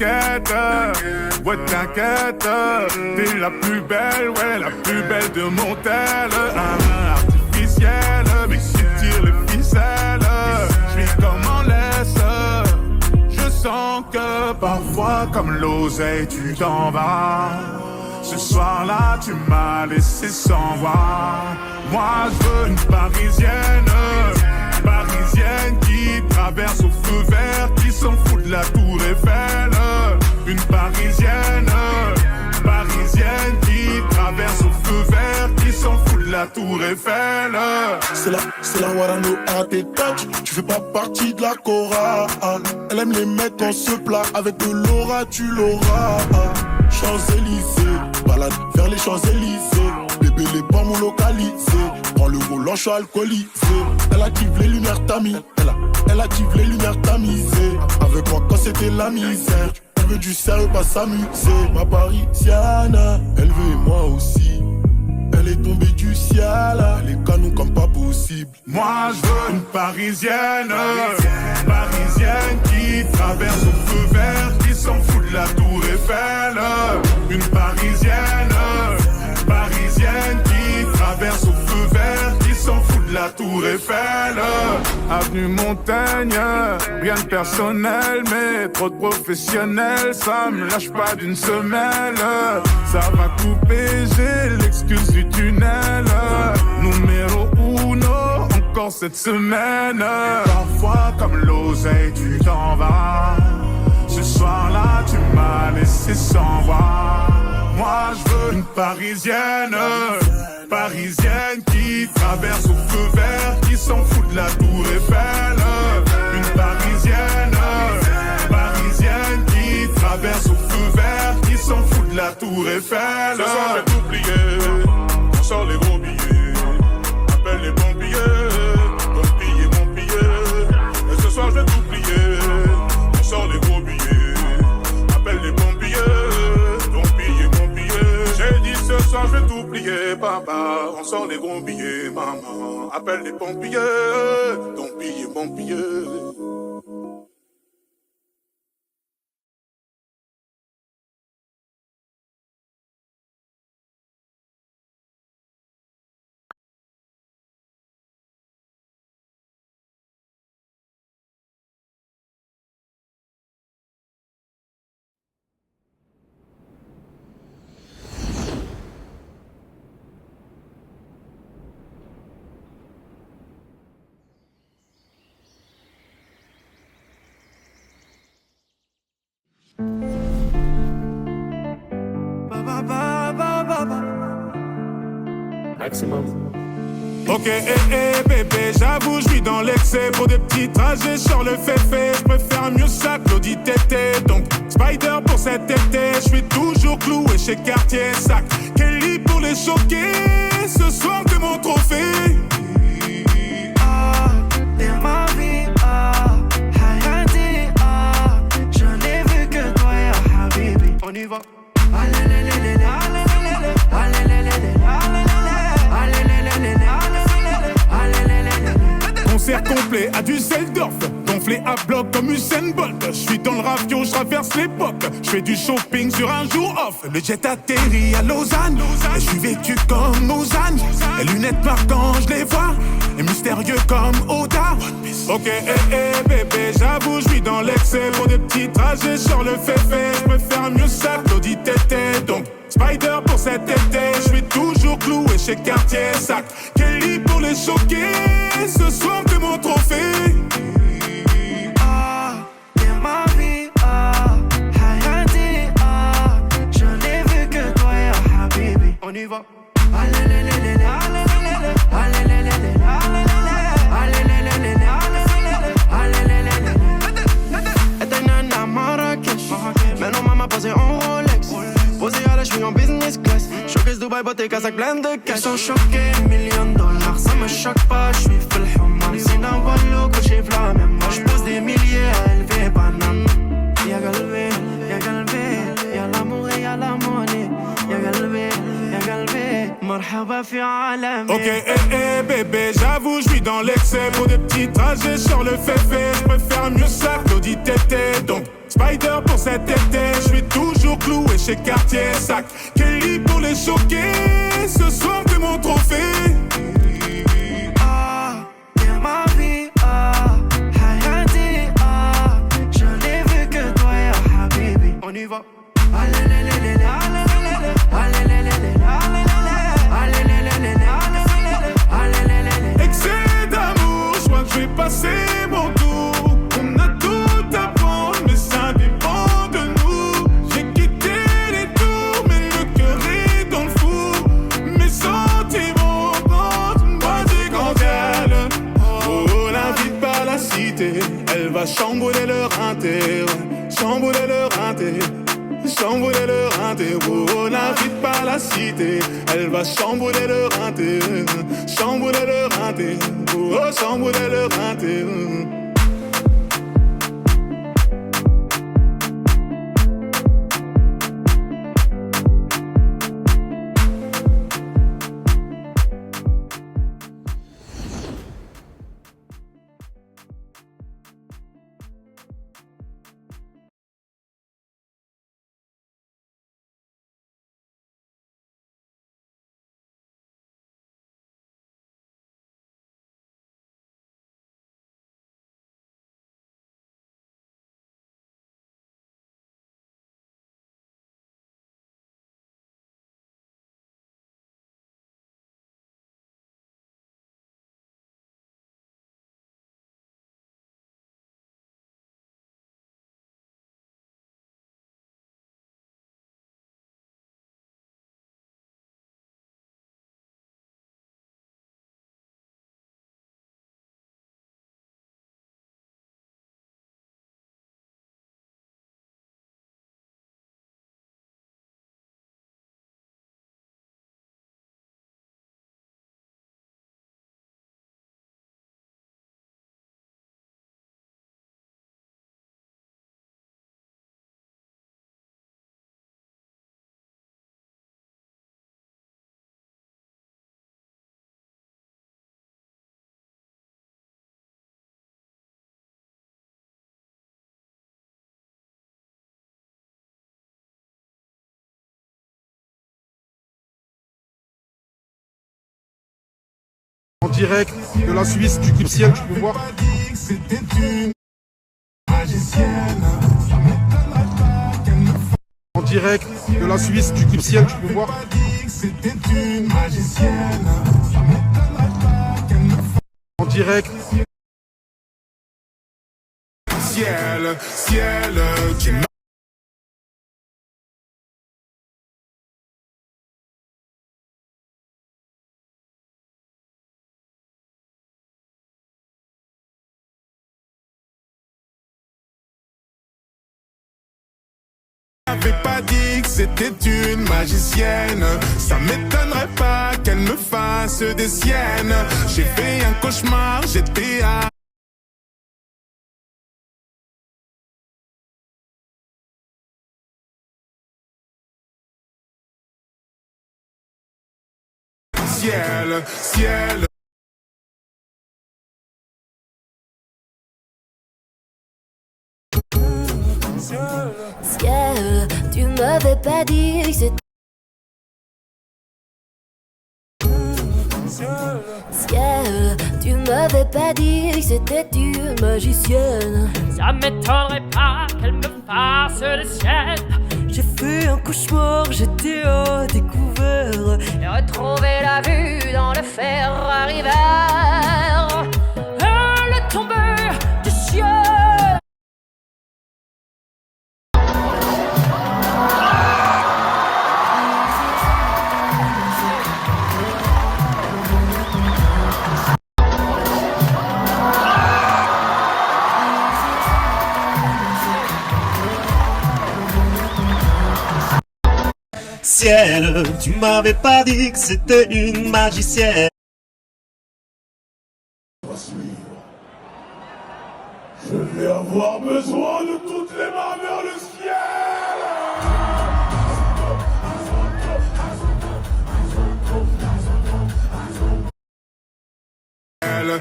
t'inquiète, ouais t'inquiète. T'es la plus belle, ouais la plus belle de mon tel. Artificielle, mais si tu tires les ficelles, j'suis comme en laisse. Je sens que parfois comme l'oseille tu t'en vas. Ce soir-là tu m'as laissé sans voix. Moi je veux une parisienne, parisienne qui traverse au feu vert, qui s'en fout de la tour Eiffel. Une parisienne, parisienne qui traverse au feu vert, qui s'en fout de la tour Eiffel. C'est la Warano RT Touch, tu fais pas partie de la chorale. Elle aime les mecs en se plat, avec de l'aura tu l'auras. Champs-Élysées, balade vers les Champs-Élysées. Bébé les pommes localisées, prends le volant, je suis alcoolisé. Elle active les lumières tamies, elle active les lumières tamisées. Avec moi quand c'était la misère, elle veut du sérieux, pas s'amuser. Ma parisienne, elle veut moi aussi. Elle est tombée du ciel, elle est canon comme pas possible. Moi je veux une parisienne, parisienne qui traverse au feu vert, qui s'en fout de la tour Eiffel. Une parisienne, parisienne qui traverse au feu vert, qui s'en fout de la tour Eiffel. Avenue Montaigne, rien de personnel, mais trop de professionnels, ça me lâche pas d'une semelle. Ça va couper, j'ai l'excuse du tunnel. Numéro uno, encore cette semaine. Parfois comme l'oseille tu t'en vas. Ce soir-là tu m'as laissé sans voix. Moi je veux une parisienne, parisienne qui traverse au feu vert, qui s'en fout de la tour Eiffel. Une parisienne, parisienne qui traverse au feu vert, qui s'en fout de la tour Eiffel. Ce soir je vais t'oublier, on sort les gros billets. Appelle les pompiers, ton billet, mon billet. Et ce soir je vais t'oublier, on sort les gros billets. Appelle les pompiers, ton billet, mon billet. J'ai dit ce soir je vais t'oublier, papa. On sort les gros billets, maman. Appelle les pompiers, ton billet, mon billet. Maximum. Ok, bébé, j'avoue, je vis dans l'excès. Pour des petits trajets sur le féfé, je préfère mieux ça que l'audit tété. Donc, Spider pour cet été, je suis toujours cloué chez Cartier Sac. Kelly pour les choquer, ce soir t'es mon trophée. Ah, t'es ma vie, Hayati, je n'ai vu que toi, ya Habibi. On y va. Concert complet à Düsseldorf, gonflé à bloc comme Usain Bolt. Je suis dans le ravio, je traverse l'époque. Je fais du shopping sur un jour off. Le jet atterrit à Lausanne, et je suis vêtu comme Lausanne. Les lunettes marquantes, je les vois, et mystérieux comme Oda. Ok, bébé, j'avoue, je vis dans l'excès. Pour des petits trajets sur le féfé, je préfère mieux ça que l'audit tété. Donc, Spider pour cet été, je suis toujours cloué chez Cartier Sac. Kelly pour les choquer, ce soir t'es mon trophée. Ah, t'es ma vie, Hayati, je n'ai vu que toi, ya Habibi. On y va. Maintenant maman posé en Rolex. Posé à la j'suis en business class. Showcase Dubaï, botte et Kazakh plein de cash. Ils sont choqués, $1 000 000. Ça me choque pas, j'suis full human. Si d'un volo, que j'ai la même. Moi j'pose des milliers à élever banane. Y'a galvé, y'a l'amour et y'a la monnaie. Y'a galvé, marhaba fi alam. Ok, bébé, j'avoue, je vis dans l'excès. Pour des petits trajets sur le féfé, je préfère mieux ça que l'audit tété. Donc, Spider pour cet été, je suis toujours cloué chez Cartier. Sac Kelly pour les choquer, ce soir t'es mon trophée. Ah, t'es ma vie, ah, Hayati, ah, je n'ai vu que toi, ya Habibi. On y va. Excès d'amour, je crois que je vais passer mon tour. On a tout à prendre, mais ça dépend de nous. J'ai quitté les tours, mais le cœur est dans le four. Mes sentiments comptent, moi c'est quand elle. Oh, n'invite pas la cité, elle va chambouler leur inter. Chambouler leur inter. Chambouler le rinté, oh, n'invite pas la cité. Elle va chambouler le rinté. Chambouler le rinté, oh, chambouler le rinté. En direct de la Suisse, du Clip Ciel, tu peux voir. En direct de la Suisse, du Clip Ciel, tu peux voir. En direct. Ciel, ciel, qui m'avait pas dit que c'était une magicienne. Ça m'étonnerait pas qu'elle me fasse des siennes. J'ai fait un cauchemar, j'étais à ciel, ciel. Ciel, tu m'avais pas dit que c'était... Ciel, tu m'avais pas dit que c'était une magicienne. Ça m'étonnerait pas qu'elle me fasse des siennes. J'ai fait un cauchemar, j'étais à découvert. Et retrouver la vue dans le Ferrari vert. Elle est tombée du ciel. Ciel, tu m'avais pas dit que c'était une magicienne. Je vais avoir besoin de toutes les mains vers le ciel.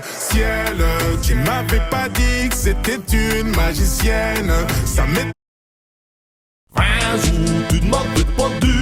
Ciel, tu m'avais pas dit que c'était une magicienne. Ça m'est Vas-y, tu ne m'en fais pas du